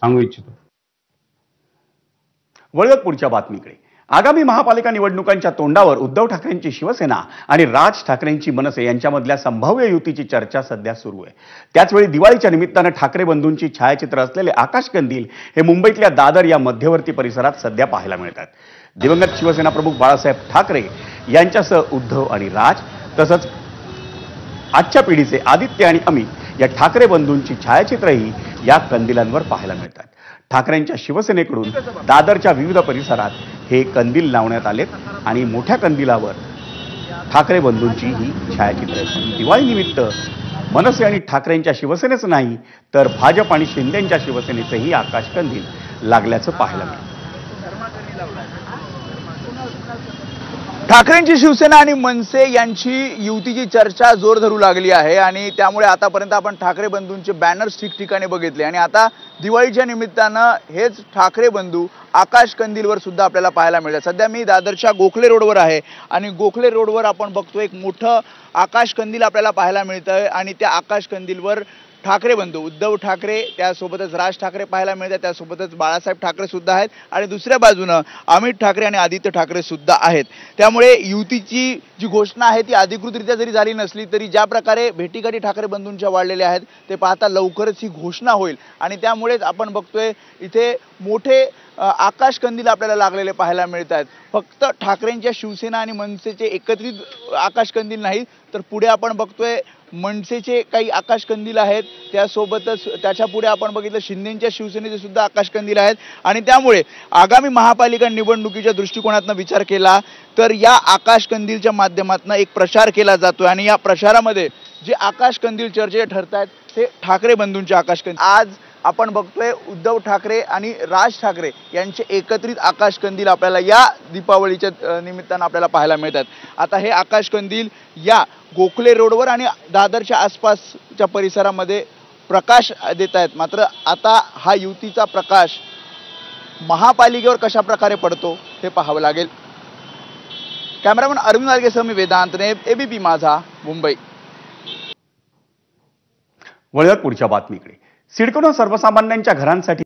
सांगू इच्छितो। वळत पुढच्या बातमीकडे। आगामी महापालिका निवडणुकांच्या तोंडावर उद्धव ठाकरेंची शिवसेना आणि राज ठाकरेंची मनसे यांच्यामधल्या संभाव्य युतीची चर्चा सध्या सुरू आहे। त्याचवेळी दिवाळीच्या निमित्तानं ठाकरे बंधूंची छायाचित्र असलेले आकाश कंदील हे मुंबईतल्या दादर या मध्यवर्ती परिसरात सध्या पाहायला मिळतात। दिवंगत शिवसेना प्रमुख बाळासाहेब ठाकरे यांच्यासह उद्धव आणि राज तसंच आजच्या पिढीचे आदित्य आणि अमित या ठाकरे बंधूंची छायाचित्रही या कंदिलांवर पाहायला मिळतात। ठाकरेंच्या शिवसेनेकडून दादरच्या विविध परिसरात हे कंदील लावण्यात आलेत आणि मोठ्या कंदिलावर ठाकरे बंधूंची ही छायाचित्रे आहेत। दिवाळीनिमित्त मनसे आणि ठाकरेंच्या शिवसेनेच नाही तर भाजप आणि शिंदेंच्या शिवसेनेचेही आकाश कंदील लागल्याचं पाहायला मिळतं। ठाकरेंची शिवसेना आणि मनसे यांची युतीची चर्चा जोर धरू लागली आहे आणि त्यामुळे आतापर्यंत आपण ठाकरे बंधूंचे बॅनर्स ठिकठिकाणी बघितले आणि आता दिवाळीच्या निमित्तानं हेच ठाकरे बंधू आकाश कंदीलवर सुद्धा आपल्याला पाहायला मिळतात। सध्या मी दादरच्या गोखले रोडवर आहे आणि गोखले रोडवर आपण बघतो एक मोठं आकाश कंदील आपल्याला पाहायला मिळतंय आणि त्या आकाश कंदीलवर ठाकरे बंधू उद्धव ठाकरे त्यासोबतच राज ठाकरे पाहायला मिळतात, त्यासोबतच बाळासाहेब ठाकरे सुद्धा आहेत आणि दुसऱ्या बाजूनं अमित ठाकरे आणि आदित्य ठाकरे सुद्धा आहेत। त्यामुळे युतीची जी घोषणा आहे ती अधिकृतरित्या जरी झाली नसली तरी ज्या प्रकारे भेटीगाठी ठाकरे बंधूंच्या वाढलेल्या आहेत ते पाहता लवकरच ही घोषणा होईल आणि त्यामुळेच आपण बघतोय इथे मोठे आकाश कंदील आपल्याला लागलेले पाहायला मिळत आहेत। फक्त ठाकरेंच्या शिवसेना आणि मनसेचे एकत्रित आकाश कंदील नाही तर पुढे आपण बघतोय मनसेचे काही आकाश कंदील आहेत, त्यासोबतच त्याच्या पुढे आपण बघितलं शिंदेंच्या शिवसेनेचे सुद्धा आकाश कंदील आहेत आणि त्यामुळे आगामी महापालिका निवडणुकीच्या दृष्टिकोनातून विचार केला तर या आकाश कंदीलच्या माध्यमातून एक प्रचार केला जातोय आणि या प्रचारामध्ये जे आकाश कंदील चर्चेचे ठरत आहेत ते ठाकरे बंधूंचे आकाश कंदील। आज आपण बघतोय उद्धव ठाकरे आणि राज ठाकरे यांचे एकत्रित आकाश कंदील आपल्याला या दीपावलीच्या निमित्तानं आपल्याला पाहायला मिळतात। आता हे आकाश कंदील या गोखले रोडवर आणि दादरच्या आसपासच्या परिसरामध्ये प्रकाश देत आहेत। मात्र आता हा युतीचा प्रकाश महापालिकेवर कशा प्रकारे पडतो हे पाहावं लागेल। कॅमेरामन अरविंद वालगेसह मी वेदांतने, एबीपी माझा, मुंबई। वळत पुढच्या बातमीकडे। सिडकोनं सर्वसामान्यांच्या घरांसाठी